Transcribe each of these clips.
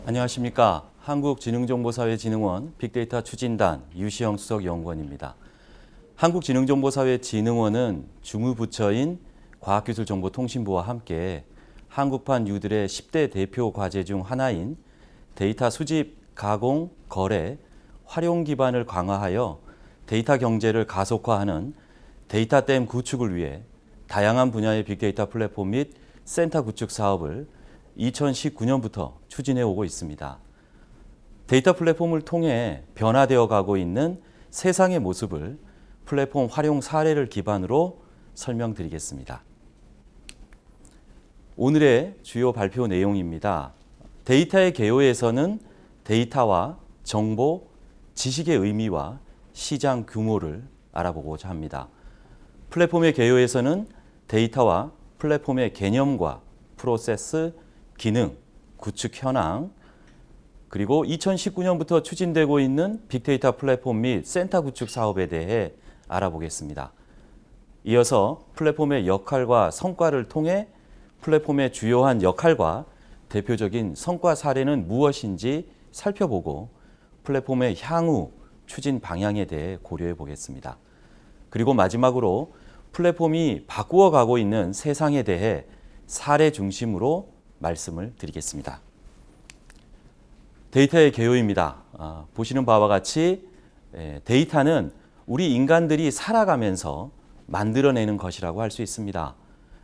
안녕하십니까. 한국지능정보사회진흥원 빅데이터 추진단 유시영 수석연구원입니다. 한국지능정보사회진흥원은 주무부처인 과학기술정보통신부와 함께 한국판 유들의 10대 대표 과제 중 하나인 데이터 수집, 가공, 거래, 활용 기반을 강화하여 데이터 경제를 가속화하는 데이터댐 구축을 위해 다양한 분야의 빅데이터 플랫폼 및 센터 구축 사업을 2019년부터 추진해 오고 있습니다. 데이터 플랫폼을 통해 변화되어 가고 있는 세상의 모습을 플랫폼 활용 사례를 기반으로 설명드리겠습니다. 오늘의 주요 발표 내용입니다. 데이터의 개요에서는 데이터와 정보, 지식의 의미와 시장 규모를 알아보고자 합니다. 플랫폼의 개요에서는 데이터와 플랫폼의 개념과 프로세스, 기능, 구축 현황, 그리고 2019년부터 추진되고 있는 빅데이터 플랫폼 및 센터 구축 사업에 대해 알아보겠습니다. 이어서 플랫폼의 역할과 성과를 통해 플랫폼의 주요한 역할과 대표적인 성과 사례는 무엇인지 살펴보고 플랫폼의 향후 추진 방향에 대해 고려해 보겠습니다. 그리고 마지막으로 플랫폼이 바꾸어 가고 있는 세상에 대해 사례 중심으로 말씀을 드리겠습니다. 데이터의 개요입니다. 보시는 바와 같이 데이터는 우리 인간들이 살아가면서 만들어내는 것이라고 할 수 있습니다.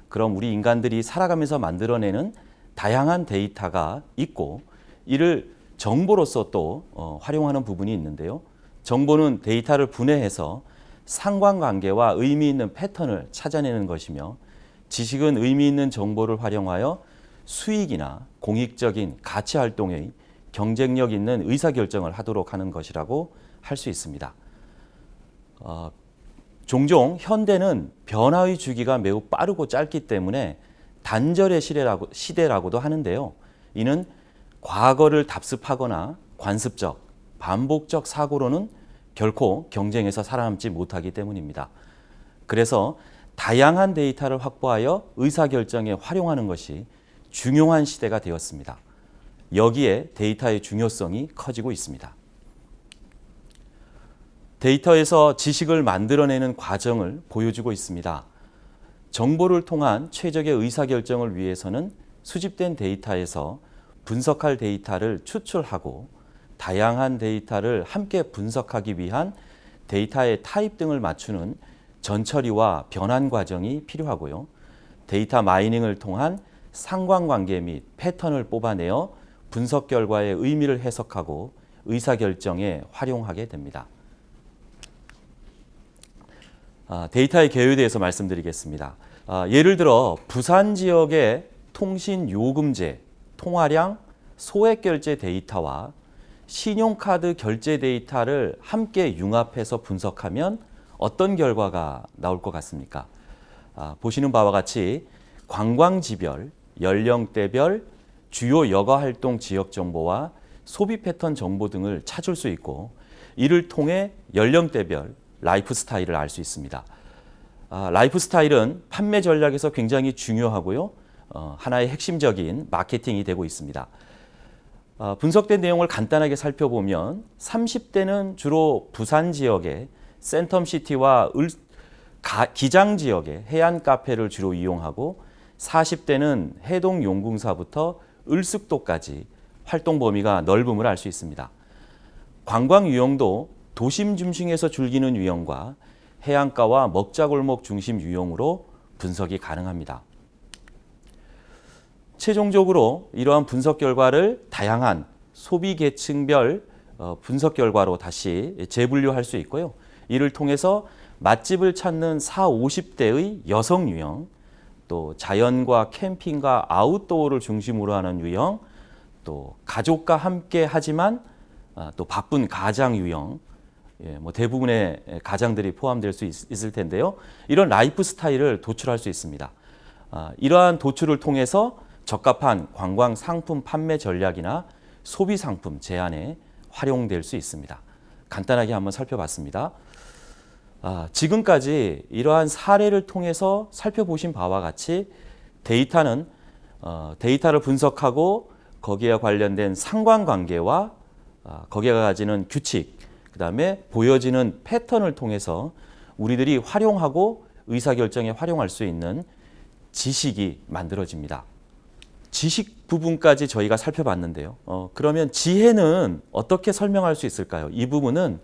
그럼 우리 인간들이 살아가면서 만들어내는 다양한 데이터가 있고 이를 정보로서 또 활용하는 부분이 있는데요. 정보는 데이터를 분해해서 상관관계와 의미 있는 패턴을 찾아내는 것이며 지식은 의미 있는 정보를 활용하여 수익이나 공익적인 가치 활동의 경쟁력 있는 의사결정을 하도록 하는 것이라고 할 수 있습니다. 종종 현대는 변화의 주기가 매우 빠르고 짧기 때문에 단절의 시대라고도 하는데요. 이는 과거를 답습하거나 관습적, 반복적 사고로는 결코 경쟁에서 살아남지 못하기 때문입니다. 그래서 다양한 데이터를 확보하여 의사결정에 활용하는 것이 중요한 시대가 되었습니다. 여기에 데이터의 중요성이 커지고 있습니다. 데이터에서 지식을 만들어내는 과정을 보여주고 있습니다. 정보를 통한 최적의 의사결정을 위해서는 수집된 데이터에서 분석할 데이터를 추출하고 다양한 데이터를 함께 분석하기 위한 데이터의 타입 등을 맞추는 전처리와 변환 과정이 필요하고요. 데이터 마이닝을 통한 상관관계 및 패턴을 뽑아내어 분석 결과의 의미를 해석하고 의사결정에 활용하게 됩니다. 데이터의 개요에 대해서 말씀드리겠습니다. 예를 들어 부산 지역의 통신요금제, 통화량, 소액결제 데이터와 신용카드 결제 데이터를 함께 융합해서 분석하면 어떤 결과가 나올 것 같습니까? 보시는 바와 같이 관광지별, 연령대별, 주요 여가활동 지역 정보와 소비 패턴 정보 등을 찾을 수 있고 이를 통해 연령대별 라이프 스타일을 알 수 있습니다. 라이프 스타일은 판매 전략에서 굉장히 중요하고요. 하나의 핵심적인 마케팅이 되고 있습니다. 분석된 내용을 간단하게 살펴보면 30대는 주로 부산 지역의 센텀시티와 기장 지역의 해안 카페를 주로 이용하고 40대는 해동 용궁사부터 을숙도까지 활동 범위가 넓음을 알 수 있습니다. 관광 유형도 도심 중심에서 즐기는 유형과 해안가와 먹자골목 중심 유형으로 분석이 가능합니다. 최종적으로 이러한 분석 결과를 다양한 소비 계층별 분석 결과로 다시 재분류할 수 있고요. 이를 통해서 맛집을 찾는 40, 50대의 여성 유형, 또 자연과 캠핑과 아웃도어를 중심으로 하는 유형, 또 가족과 함께 하지만 또 바쁜 가장 유형, 대부분의 가장들이 포함될 수 있을 텐데요. 이런 라이프 스타일을 도출할 수 있습니다. 이러한 도출을 통해서 적합한 관광 상품 판매 전략이나 소비 상품 제안에 활용될 수 있습니다. 간단하게 한번 살펴봤습니다. 지금까지 이러한 사례를 통해서 살펴보신 바와 같이 데이터는 데이터를 분석하고 거기에 관련된 상관관계와 거기가 가지는 규칙, 그다음에 보여지는 패턴을 통해서 우리들이 활용하고 의사결정에 활용할 수 있는 지식이 만들어집니다. 지식 부분까지 저희가 살펴봤는데요. 그러면 지혜는 어떻게 설명할 수 있을까요? 이 부분은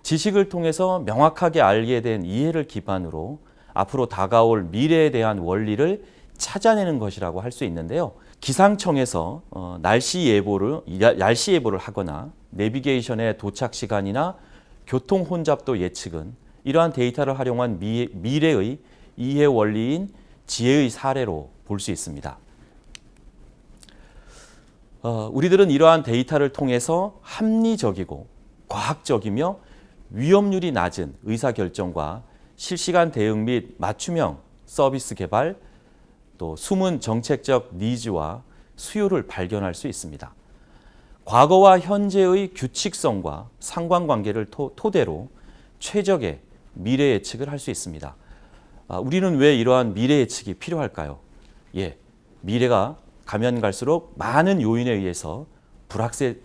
지식을 통해서 명확하게 알게 된 이해를 기반으로 앞으로 다가올 미래에 대한 원리를 찾아내는 것이라고 할 수 있는데요. 기상청에서 날씨 예보를 하거나 내비게이션의 도착 시간이나 교통 혼잡도 예측은 이러한 데이터를 활용한 미래의 이해 원리인 지혜의 사례로 볼 수 있습니다. 우리들은 이러한 데이터를 통해서 합리적이고 과학적이며 위험률이 낮은 의사결정과 실시간 대응 및 맞춤형 서비스 개발, 또 숨은 정책적 니즈와 수요를 발견할 수 있습니다. 과거와 현재의 규칙성과 상관관계를 토대로 최적의 미래 예측을 할 수 있습니다. 우리는 왜 이러한 미래 예측이 필요할까요? 미래가 가면 갈수록 많은 요인에 의해서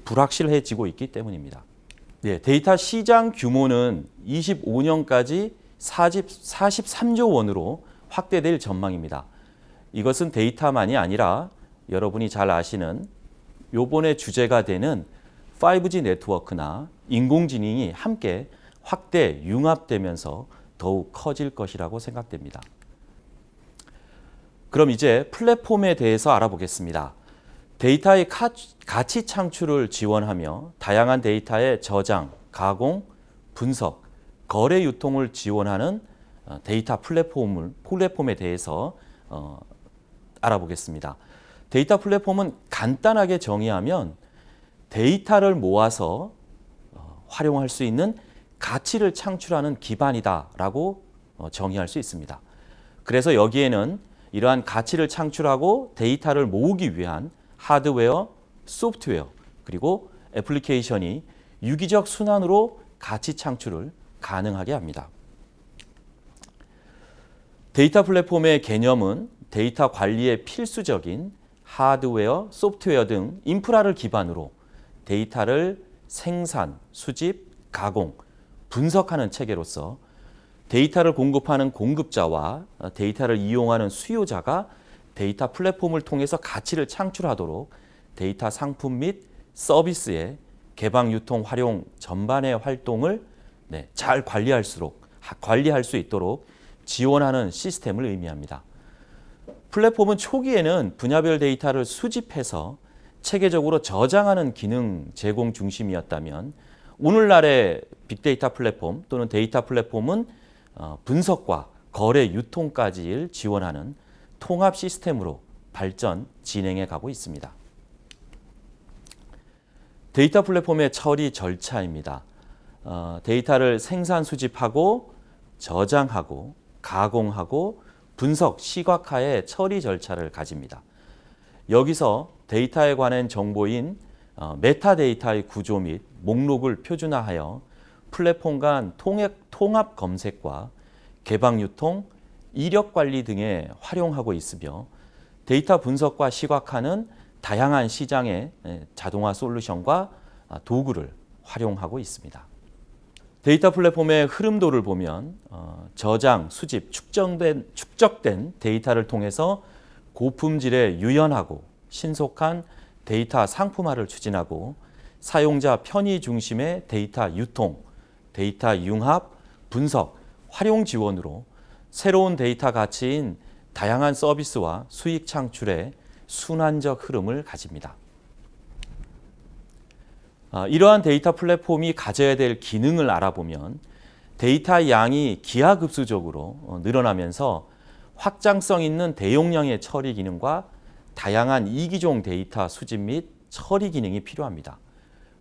불확실해지고 있기 때문입니다. 데이터 시장 규모는 25년까지 43조 원으로 확대될 전망입니다. 이것은 데이터만이 아니라 여러분이 잘 아시는 요번에 주제가 되는 5G 네트워크나 인공지능이 함께 확대 융합되면서 더욱 커질 것이라고 생각됩니다. 그럼 이제 플랫폼에 대해서 알아보겠습니다. 데이터의 가치 창출을 지원하며 다양한 데이터의 저장, 가공, 분석, 거래 유통을 지원하는 데이터 플랫폼에 대해서 알아보겠습니다. 데이터 플랫폼은 간단하게 정의하면 데이터를 모아서 활용할 수 있는 가치를 창출하는 기반이다라고 정의할 수 있습니다. 그래서 여기에는 이러한 가치를 창출하고 데이터를 모으기 위한 하드웨어, 소프트웨어, 그리고 애플리케이션이 유기적 순환으로 가치 창출을 가능하게 합니다. 데이터 플랫폼의 개념은 데이터 관리에 필수적인 하드웨어, 소프트웨어 등 인프라를 기반으로 데이터를 생산, 수집, 가공, 분석하는 체계로서 데이터를 공급하는 공급자와 데이터를 이용하는 수요자가 데이터 플랫폼을 통해서 가치를 창출하도록 데이터 상품 및 서비스의 개방, 유통, 활용 전반의 활동을 잘 관리할 수 있도록 지원하는 시스템을 의미합니다. 플랫폼은 초기에는 분야별 데이터를 수집해서 체계적으로 저장하는 기능 제공 중심이었다면 오늘날의 빅데이터 플랫폼 또는 데이터 플랫폼은 분석과 거래, 유통까지를 지원하는 통합 시스템으로 발전, 진행해 가고 있습니다. 데이터 플랫폼의 처리 절차입니다. 데이터를 생산, 수집하고 저장하고 가공하고 분석, 시각화의 처리 절차를 가집니다. 여기서 데이터에 관한 정보인 메타데이터의 구조 및 목록을 표준화하여 플랫폼 간 통합 검색과 개방, 유통, 이력 관리 등에 활용하고 있으며 데이터 분석과 시각화는 다양한 시장의 자동화 솔루션과 도구를 활용하고 있습니다. 데이터 플랫폼의 흐름도를 보면 저장, 수집, 축적된 데이터를 통해서 고품질의 유연하고 신속한 데이터 상품화를 추진하고 사용자 편의 중심의 데이터 유통, 데이터 융합, 분석, 활용 지원으로 새로운 데이터 가치인 다양한 서비스와 수익 창출의 순환적 흐름을 가집니다. 이러한 데이터 플랫폼이 가져야 될 기능을 알아보면 데이터 양이 기하급수적으로 늘어나면서 확장성 있는 대용량의 처리 기능과 다양한 이기종 데이터 수집 및 처리 기능이 필요합니다.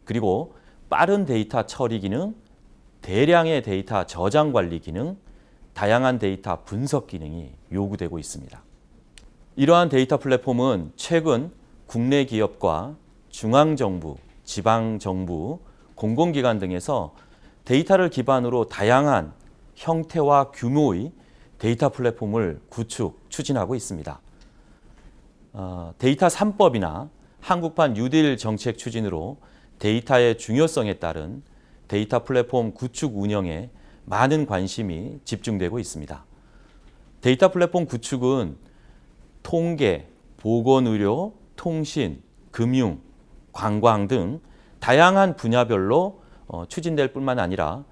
그리고 빠른 데이터 처리 기능, 대량의 데이터 저장 관리 기능, 다양한 데이터 분석 기능이 요구되고 있습니다. 이러한 데이터 플랫폼은 최근 국내 기업과 중앙정부, 지방정부, 공공기관 등에서 데이터를 기반으로 다양한 형태와 규모의 데이터 플랫폼을 추진하고 있습니다. 데이터 3법이나 한국판 뉴딜 정책 추진으로 데이터의 중요성에 따른 데이터 플랫폼 구축 운영에 많은 관심이 집중되고 있습니다. 데이터 플랫폼 구축은 통계, 보건의료, 통신, 금융, 관광 등 다양한 분야별로 추진될 뿐만 아니라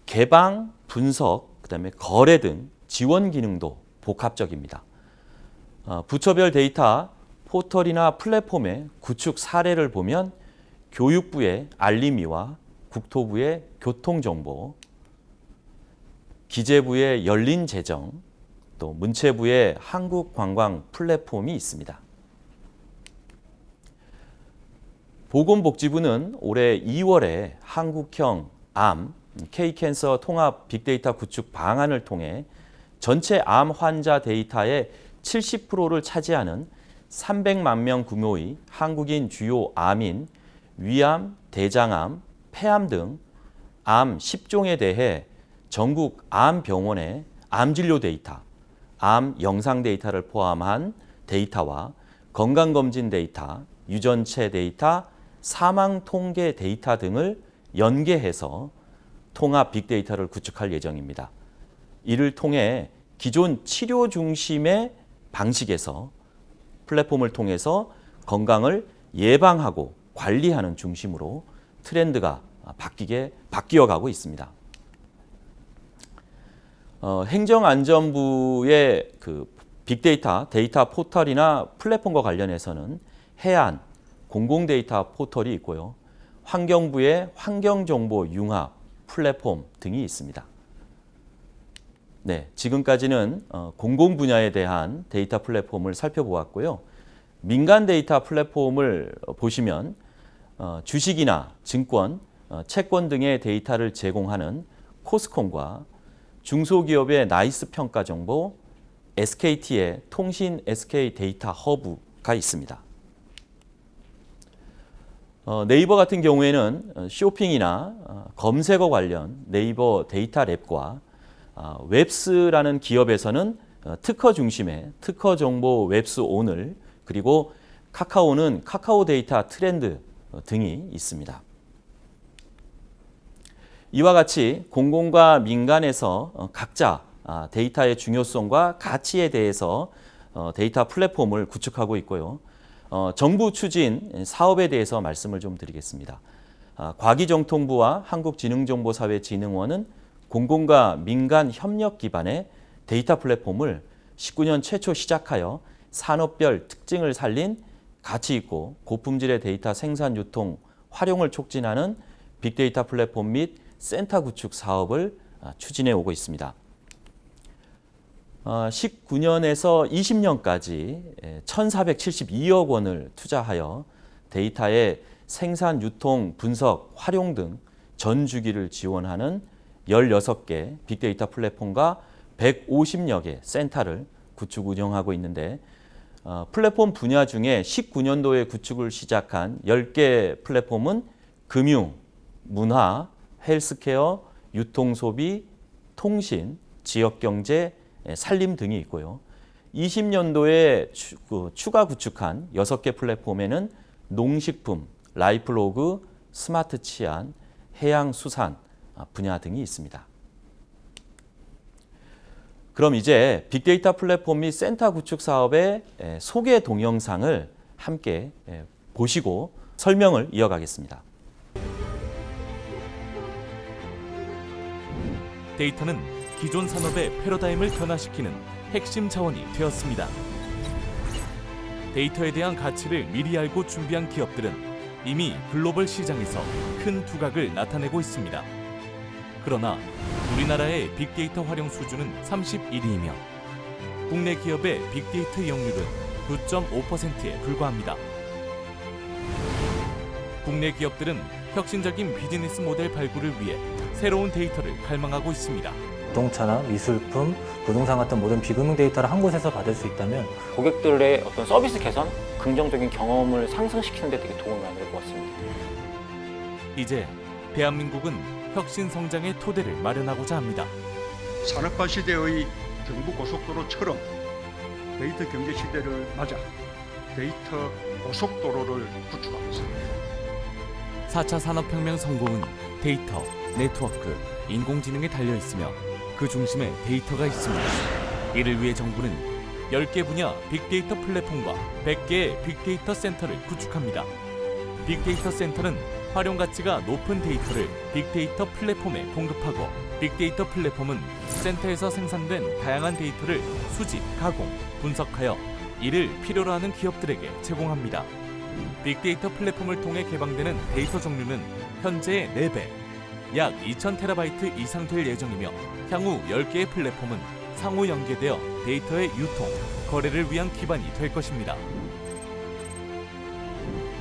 개방, 분석, 그다음에 거래 등 지원 기능도 복합적입니다. 부처별 데이터 포털이나 플랫폼의 구축 사례를 보면 교육부의 알림이와 국토부의 교통정보, 기재부의 열린 재정, 또 문체부의 한국관광 플랫폼이 있습니다. 보건복지부는 올해 2월에 한국형 암, K캔서 통합 빅데이터 구축 방안을 통해 전체 암 환자 데이터의 70%를 차지하는 300만 명 규모의 한국인 주요 암인 위암, 대장암, 폐암 등 암 10종에 대해 전국 암병원의 암진료 데이터, 암 영상 데이터를 포함한 데이터와 건강검진 데이터, 유전체 데이터, 사망 통계 데이터 등을 연계해서 통합 빅데이터를 구축할 예정입니다. 이를 통해 기존 치료 중심의 방식에서 플랫폼을 통해서 건강을 예방하고 관리하는 중심으로 트렌드가 바뀌어가고 있습니다. 행정안전부의 빅데이터, 데이터 포털이나 플랫폼과 관련해서는 해안, 공공데이터 포털이 있고요. 환경부의 환경정보 융합 플랫폼 등이 있습니다. 네, 지금까지는 공공 분야에 대한 데이터 플랫폼을 살펴보았고요. 민간 데이터 플랫폼을 보시면 주식이나 증권, 채권 등의 데이터를 제공하는 코스콤과 중소기업의 나이스 평가 정보, SKT의 통신 SK 데이터 허브가 있습니다. 네이버 같은 경우에는 쇼핑이나 검색어 관련 네이버 데이터 랩과 웹스라는 기업에서는 특허 중심의 특허 정보 웹스 오늘, 그리고 카카오는 카카오 데이터 트렌드 등이 있습니다. 이와 같이 공공과 민간에서 각자 데이터의 중요성과 가치에 대해서 데이터 플랫폼을 구축하고 있고요. 정부 추진 사업에 대해서 말씀을 좀 드리겠습니다. 과기정통부와 한국지능정보사회진흥원은 공공과 민간 협력 기반의 데이터 플랫폼을 19년 최초 시작하여 산업별 특징을 살린 가치 있고 고품질의 데이터 생산, 유통, 활용을 촉진하는 빅데이터 플랫폼 및 센터 구축 사업을 추진해 오고 있습니다. 19년에서 20년까지 1,472억 원을 투자하여 데이터의 생산, 유통, 분석, 활용 등 전 주기를 지원하는 16개 빅데이터 플랫폼과 150여 개 센터를 구축 운영하고 있는데, 플랫폼 분야 중에 19년도에 구축을 시작한 10개 플랫폼은 금융, 문화, 헬스케어, 유통소비, 통신, 지역경제, 산림 등이 있고요. 20년도에 추가 구축한 6개 플랫폼에는 농식품, 라이프로그, 스마트 치안, 해양수산 분야 등이 있습니다. 그럼 이제 빅데이터 플랫폼 및 센터 구축 사업의 소개 동영상을 함께 보시고 설명을 이어가겠습니다. 데이터는 기존 산업의 패러다임을 변화시키는 핵심 자원이 되었습니다. 데이터에 대한 가치를 미리 알고 준비한 기업들은 이미 글로벌 시장에서 큰 두각을 나타내고 있습니다. 그러나 우리나라의 빅데이터 활용 수준은 31위이며 국내 기업의 빅데이터 이용률은 9.5%에 불과합니다. 국내 기업들은 혁신적인 비즈니스 모델 발굴을 위해 새로운 데이터를 갈망하고 있습니다. 자동차나 미술품, 부동산 같은 모든 비금융 데이터를 한 곳에서 받을 수 있다면 고객들의 어떤 서비스 개선, 긍정적인 경험을 상승시키는 데 되게 도움이 많이 될 것 같습니다. 이제 대한민국은 혁신 성장의 토대를 마련하고자 합니다. 산업화 시대의 경부고속도로처럼 데이터 경제 시대를 맞아 데이터 고속도로를 구축하겠습니다. 4차 산업혁명 성공은 데이터, 네트워크, 인공지능에 달려 있으며 그 중심에 데이터가 있습니다. 이를 위해 정부는 10개 분야 빅데이터 플랫폼과 100개의 빅데이터 센터를 구축합니다. 빅데이터 센터는 활용 가치가 높은 데이터를 빅데이터 플랫폼에 공급하고 빅데이터 플랫폼은 센터에서 생산된 다양한 데이터를 수집, 가공, 분석하여 이를 필요로 하는 기업들에게 제공합니다. 빅데이터 플랫폼을 통해 개방되는 데이터 종류는 현재의 4배, 약 2000TB 이상 될 예정이며 향후 10개의 플랫폼은 상호 연계되어 데이터의 유통, 거래를 위한 기반이 될 것입니다.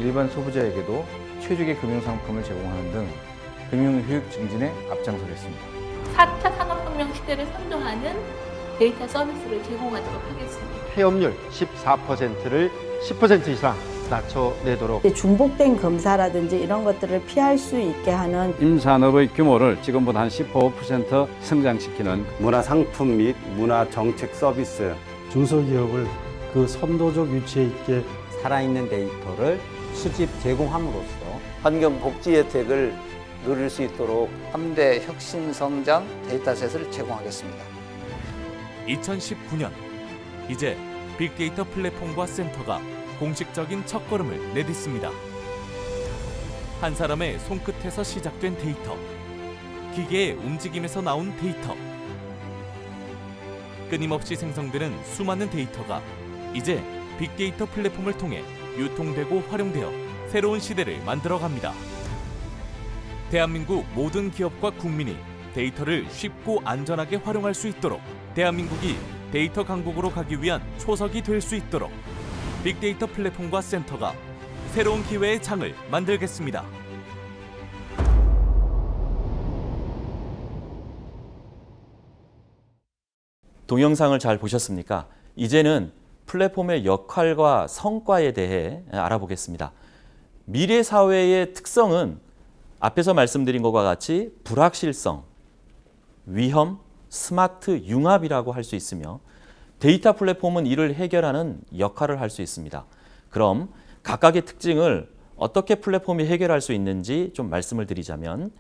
일반 소비자에게도 최적의 금융상품을 제공하는 등 금융효율 증진에 앞장서겠습니다. 4차 산업혁명 시대를 선도하는 데이터 서비스를 제공하도록 하겠습니다. 폐업률 14%를 10% 이상 낮춰내도록 중복된 검사라든지 이런 것들을 피할 수 있게 하는 임산업의 규모를 지금보다 한 15% 성장시키는 문화상품 및 문화정책 서비스, 중소기업을 그 선도적 위치에 있게 살아있는 데이터를 수집 제공함으로써 환경복지 혜택을 누릴 수 있도록 3대 혁신성장 데이터셋을 제공하겠습니다. 2019년 이제 빅데이터 플랫폼과 센터가 공식적인 첫걸음을 내딛습니다. 한 사람의 손끝에서 시작된 데이터, 기계의 움직임에서 나온 데이터, 끊임없이 생성되는 수많은 데이터가 이제 빅데이터 플랫폼을 통해 유통되고 활용되어 새로운 시대를 만들어갑니다. 대한민국 모든 기업과 국민이 데이터를 쉽고 안전하게 활용할 수 있도록 대한민국이 데이터 강국으로 가기 위한 초석이 될 수 있도록 빅데이터 플랫폼과 센터가 새로운 기회의 장을 만들겠습니다. 동영상을 잘 보셨습니까? 이제는 플랫폼의 역할과 성과에 대해 알아보겠습니다. 미래 사회의 특성은 앞에서 말씀드린 것과 같이 불확실성, 위험, 스마트 융합이라고 할 수 있으며 데이터 플랫폼은 이를 해결하는 역할을 할 수 있습니다. 그럼 각각의 특징을 어떻게 플랫폼이 해결할 수 있는지 좀 말씀을 드리자면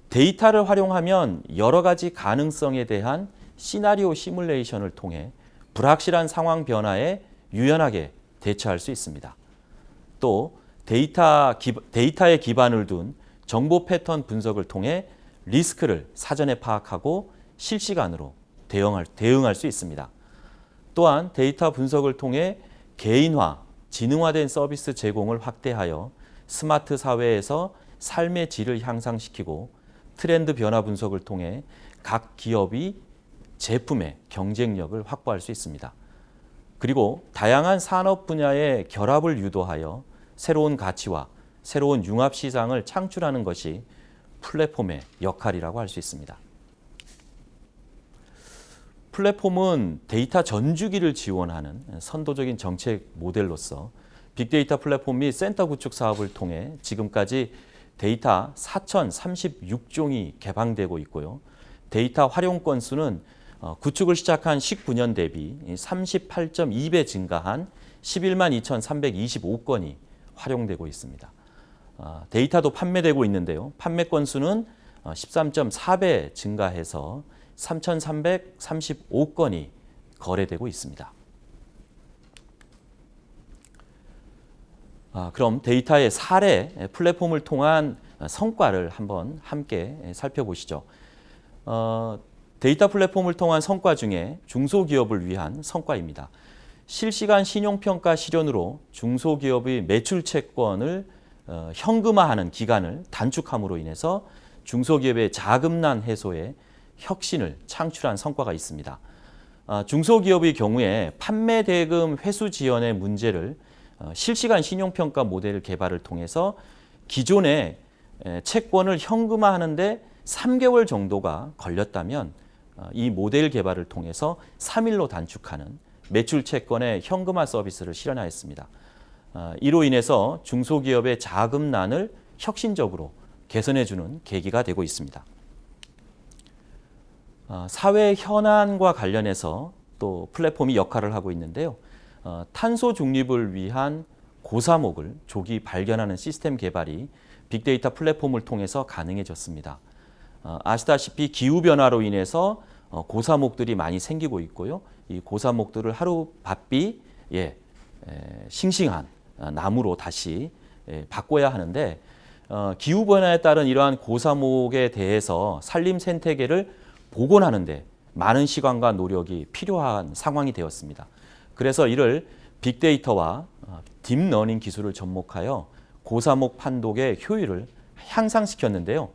데이터를 활용하면 여러 가지 가능성에 대한 시나리오 시뮬레이션을 통해 불확실한 상황 변화에 유연하게 대처할 수 있습니다. 또 데이터에 기반을 둔 정보 패턴 분석을 통해 리스크를 사전에 파악하고 실시간으로 대응할 수 있습니다. 또한 데이터 분석을 통해 개인화, 지능화된 서비스 제공을 확대하여 스마트 사회에서 삶의 질을 향상시키고 트렌드 변화 분석을 통해 각 기업이 제품의 경쟁력을 확보할 수 있습니다. 그리고 다양한 산업 분야의 결합을 유도하여 새로운 가치와 새로운 융합 시장을 창출하는 것이 플랫폼의 역할이라고 할 수 있습니다. 플랫폼은 데이터 전주기를 지원하는 선도적인 정책 모델로서 빅데이터 플랫폼 및 센터 구축 사업을 통해 지금까지 데이터 4,036종이 개방되고 있고요. 데이터 활용 건수는 구축을 시작한 19년 대비 38.2배 증가한 11만 2,325건이 활용되고 있습니다. 데이터도 판매되고 있는데요. 판매 건수는 13.4배 증가해서 3,335건이 거래되고 있습니다. 그럼 데이터의 사례 플랫폼을 통한 성과를 한번 함께 살펴보시죠. 데이터 플랫폼을 통한 성과 중에 중소기업을 위한 성과입니다. 실시간 신용평가 실현으로 중소기업의 매출 채권을 현금화하는 기간을 단축함으로 인해서 중소기업의 자금난 해소에 혁신을 창출한 성과가 있습니다. 중소기업의 경우에 판매 대금 회수 지연의 문제를 실시간 신용평가 모델 개발을 통해서 기존의 채권을 현금화하는데 3개월 정도가 걸렸다면 이 모델 개발을 통해서 3일로 단축하는 매출 채권의 현금화 서비스를 실현하였습니다. 이로 인해서 중소기업의 자금난을 혁신적으로 개선해주는 계기가 되고 있습니다. 사회 현안과 관련해서 또 플랫폼이 역할을 하고 있는데요. 탄소 중립을 위한 고사목을 조기 발견하는 시스템 개발이 빅데이터 플랫폼을 통해서 가능해졌습니다. 아시다시피 기후변화로 인해서 고사목들이 많이 생기고 있고요. 이 고사목들을 하루바삐 싱싱한 나무로 다시 바꿔야 하는데 기후변화에 따른 이러한 고사목에 대해서 산림 생태계를 복원하는 데 많은 시간과 노력이 필요한 상황이 되었습니다. 그래서 이를 빅데이터와 딥러닝 기술을 접목하여 고사목 판독의 효율을 향상시켰는데요.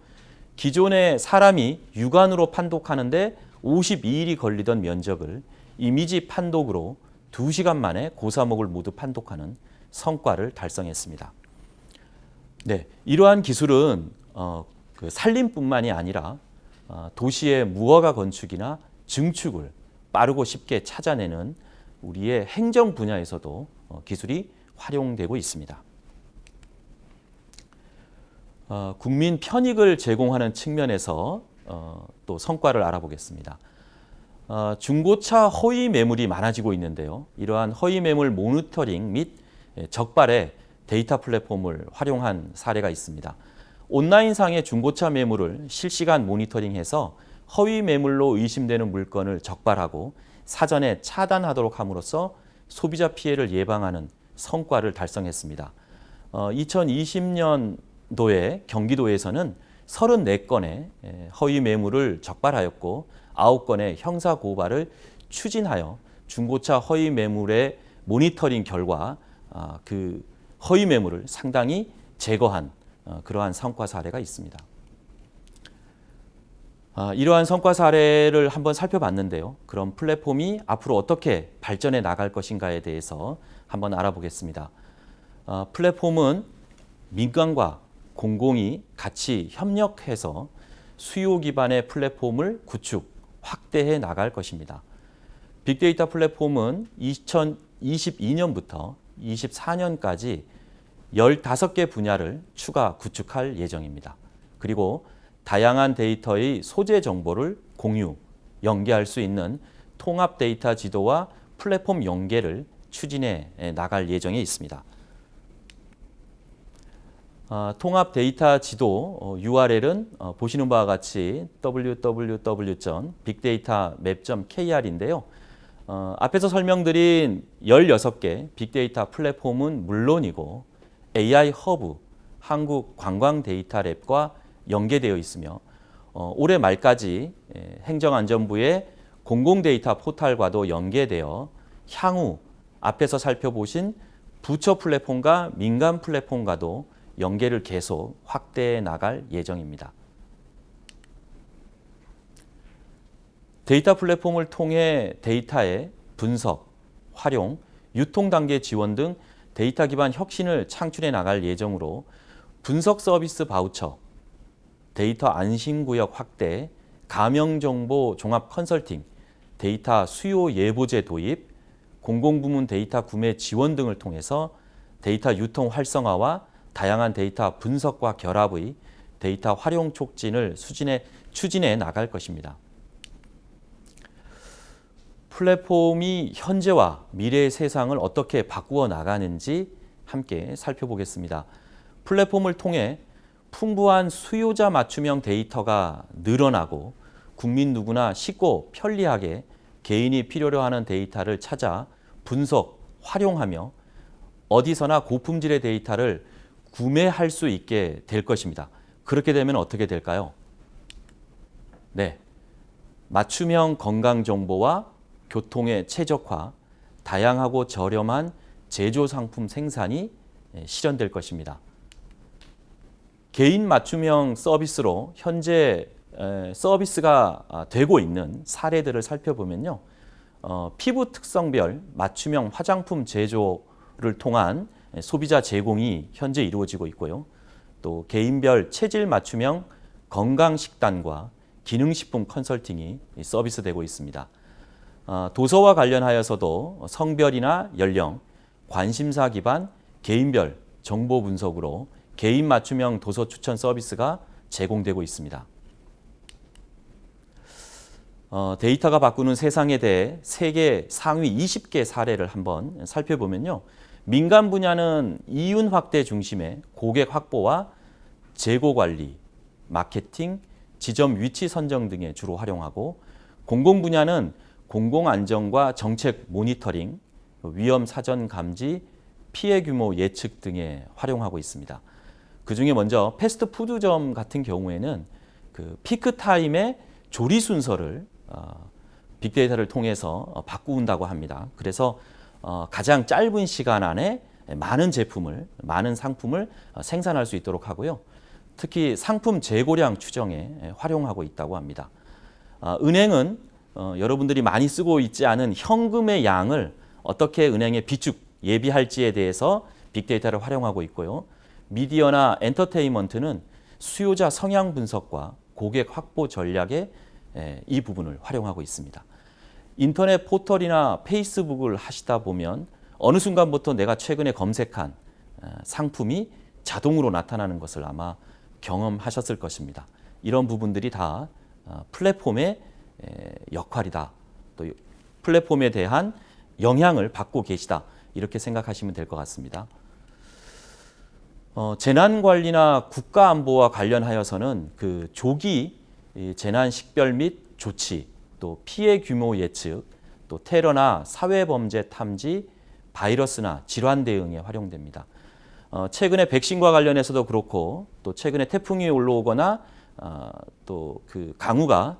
기존에 사람이 육안으로 판독하는데 52일이 걸리던 면적을 이미지 판독으로 2시간 만에 고사목을 모두 판독하는 성과를 달성했습니다. 네, 이러한 기술은 그 산림뿐만이 아니라 도시의 무허가 건축이나 증축을 빠르고 쉽게 찾아내는 우리의 행정 분야에서도 기술이 활용되고 있습니다. 국민 편익을 제공하는 측면에서 또 성과를 알아보겠습니다. 중고차 허위 매물이 많아지고 있는데요. 이러한 허위 매물 모니터링 및 적발에 데이터 플랫폼을 활용한 사례가 있습니다. 온라인상의 중고차 매물을 실시간 모니터링해서 허위 매물로 의심되는 물건을 적발하고 사전에 차단하도록 함으로써 소비자 피해를 예방하는 성과를 달성했습니다. 2020년도에 경기도에서는 34건의 허위 매물을 적발하였고 9건의 형사 고발을 추진하여 중고차 허위 매물의 모니터링 결과 그 허위 매물을 상당히 제거한 그러한 성과 사례가 있습니다. 이러한 성과 사례를 한번 살펴봤는데요. 그럼 플랫폼이 앞으로 어떻게 발전해 나갈 것인가에 대해서 한번 알아보겠습니다. 플랫폼은 민간과 공공이 같이 협력해서 수요 기반의 플랫폼을 구축, 확대해 나갈 것입니다. 빅데이터 플랫폼은 2022년부터 24년까지 15개 분야를 추가 구축할 예정입니다. 그리고 다양한 데이터의 소재 정보를 공유, 연계할 수 있는 통합 데이터 지도와 플랫폼 연계를 추진해 나갈 예정에 있습니다. 통합 데이터 지도 URL은 보시는 바와 같이 www.bigdatamap.kr인데요. 앞에서 설명드린 16개 빅데이터 플랫폼은 물론이고 AI 허브, 한국관광데이터랩과 연계되어 있으며 올해 말까지 행정안전부의 공공데이터 포털과도 연계되어 향후 앞에서 살펴보신 부처 플랫폼과 민간 플랫폼과도 연계를 계속 확대해 나갈 예정입니다. 데이터 플랫폼을 통해 데이터의 분석, 활용, 유통 단계 지원 등 데이터 기반 혁신을 창출해 나갈 예정으로 분석 서비스 바우처, 데이터 안심구역 확대, 가명정보 종합 컨설팅, 데이터 수요 예보제 도입, 공공부문 데이터 구매 지원 등을 통해서 데이터 유통 활성화와 다양한 데이터 분석과 결합의 데이터 활용 촉진을 추진해 나갈 것입니다. 플랫폼이 현재와 미래의 세상을 어떻게 바꾸어 나가는지 함께 살펴보겠습니다. 플랫폼을 통해 풍부한 수요자 맞춤형 데이터가 늘어나고 국민 누구나 쉽고 편리하게 개인이 필요로 하는 데이터를 찾아 분석, 활용하며 어디서나 고품질의 데이터를 구매할 수 있게 될 것입니다. 그렇게 되면 어떻게 될까요? 네, 맞춤형 건강 정보와 교통의 최적화, 다양하고 저렴한 제조 상품 생산이 실현될 것입니다. 개인 맞춤형 서비스로 현재 서비스가 되고 있는 사례들을 살펴보면요. 피부 특성별 맞춤형 화장품 제조를 통한 소비자 제공이 현재 이루어지고 있고요. 또 개인별 체질 맞춤형 건강식단과 기능식품 컨설팅이 서비스되고 있습니다. 도서와 관련하여서도 성별이나 연령, 관심사 기반 개인별 정보 분석으로 개인 맞춤형 도서 추천 서비스가 제공되고 있습니다. 데이터가 바꾸는 세상에 대해 세계 상위 20개 사례를 한번 살펴보면요. 민간 분야는 이윤 확대 중심의 고객 확보와 재고 관리, 마케팅, 지점 위치 선정 등에 주로 활용하고, 공공 분야는 공공 안전과 정책 모니터링, 위험 사전 감지, 피해 규모 예측 등에 활용하고 있습니다. 그중에 먼저 패스트푸드점 같은 경우에는 그 피크 타임의 조리 순서를 빅데이터를 통해서 바꾼다고 합니다. 그래서 가장 짧은 시간 안에 많은 제품을, 많은 상품을 생산할 수 있도록 하고요. 특히 상품 재고량 추정에 활용하고 있다고 합니다. 은행은 여러분들이 많이 쓰고 있지 않은 현금의 양을 어떻게 은행에 비축, 예비할지에 대해서 빅데이터를 활용하고 있고요. 미디어나 엔터테인먼트는 수요자 성향 분석과 고객 확보 전략에 이 부분을 활용하고 있습니다. 인터넷 포털이나 페이스북을 하시다 보면 어느 순간부터 내가 최근에 검색한 상품이 자동으로 나타나는 것을 아마 경험하셨을 것입니다. 이런 부분들이 다 플랫폼의 역할이다. 또 플랫폼에 대한 영향을 받고 계시다. 이렇게 생각하시면 될 것 같습니다. 재난관리나 국가안보와 관련하여서는 그 조기 재난 식별 및 조치, 또 피해 규모 예측, 또 테러나 사회범죄 탐지, 바이러스나 질환 대응에 활용됩니다. 최근에 백신과 관련해서도 그렇고, 또 최근에 태풍이 올라오거나 또 그 강우가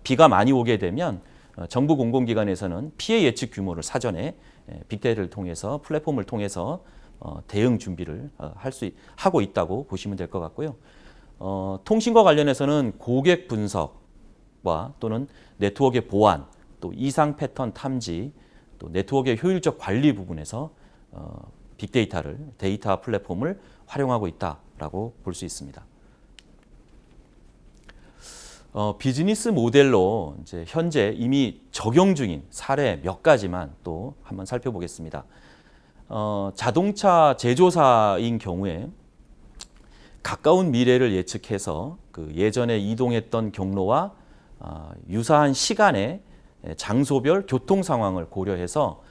비가 많이 오게 되면 정부 공공기관에서는 피해 예측 규모를 사전에 빅데이터를 통해서, 플랫폼을 통해서 대응 준비를 하고 있다고 보시면 될 것 같고요. 통신과 관련해서는 고객 분석과 또는 네트워크의 보안, 또 이상 패턴 탐지, 또 네트워크의 효율적 관리 부분에서 빅데이터를, 데이터 플랫폼을 활용하고 있다라고 볼 수 있습니다. 비즈니스 모델로 이제 현재 이미 적용 중인 사례 몇 가지만 또 한번 살펴보겠습니다. 자동차 제조사인 경우에 가까운 미래를 예측해서 그 예전에 이동했던 경로와 유사한 시간에 장소별 교통 상황을 고려해서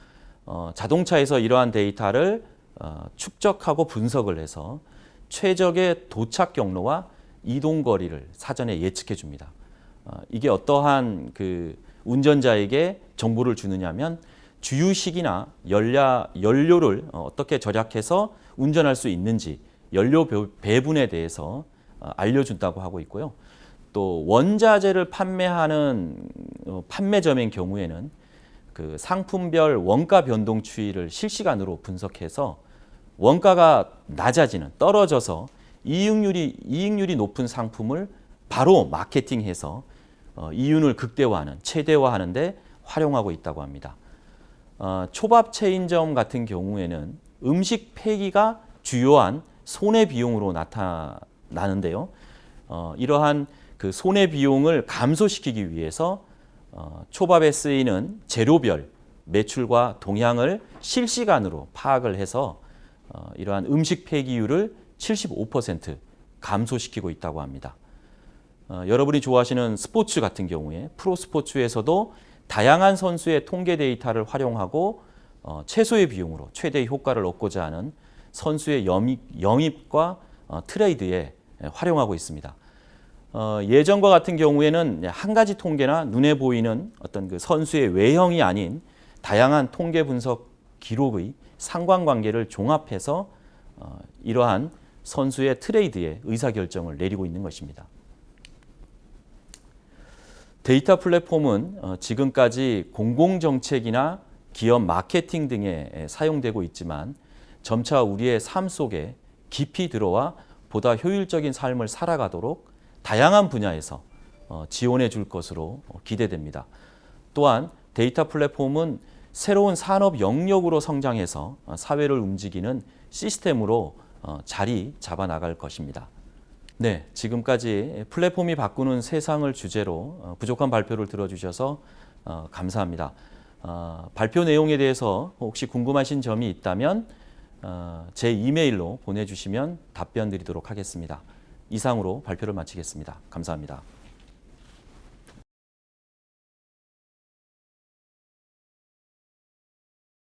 자동차에서 이러한 데이터를 축적하고 분석을 해서 최적의 도착 경로와 이동 거리를 사전에 예측해 줍니다. 이게 어떠한 그 운전자에게 정보를 주느냐면 주유식이나 연료를 어떻게 절약해서 운전할 수 있는지, 연료 배분에 대해서 알려준다고 하고 있고요. 또 원자재를 판매하는 판매점의 경우에는 그 상품별 원가 변동 추이를 실시간으로 분석해서 원가가 낮아지는, 떨어져서 이익률이 높은 상품을 바로 마케팅해서 이윤을 극대화하는, 최대화하는 데 활용하고 있다고 합니다. 초밥 체인점 같은 경우에는 음식 폐기가 주요한 손해 비용으로 나타나는데요. 이러한 그 손해 비용을 감소시키기 위해서 초밥에 쓰이는 재료별 매출과 동향을 실시간으로 파악을 해서 이러한 음식 폐기율을 75% 감소시키고 있다고 합니다. 여러분이 좋아하시는 스포츠 같은 경우에 프로스포츠에서도 다양한 선수의 통계 데이터를 활용하고 최소의 비용으로 최대의 효과를 얻고자 하는 선수의 영입과 트레이드에 활용하고 있습니다. 예전과 같은 경우에는 한 가지 통계나 눈에 보이는 어떤 그 선수의 외형이 아닌 다양한 통계 분석 기록의 상관관계를 종합해서 이러한 선수의 트레이드에 의사결정을 내리고 있는 것입니다. 데이터 플랫폼은 지금까지 공공정책이나 기업 마케팅 등에 사용되고 있지만 점차 우리의 삶 속에 깊이 들어와 보다 효율적인 삶을 살아가도록 다양한 분야에서 지원해 줄 것으로 기대됩니다. 또한 데이터 플랫폼은 새로운 산업 영역으로 성장해서 사회를 움직이는 시스템으로 자리 잡아 나갈 것입니다. 네, 지금까지 플랫폼이 바꾸는 세상을 주제로 부족한 발표를 들어주셔서 감사합니다. 발표 내용에 대해서 혹시 궁금하신 점이 있다면 제 이메일로 보내주시면 답변 드리도록 하겠습니다. 이상으로 발표를 마치겠습니다. 감사합니다.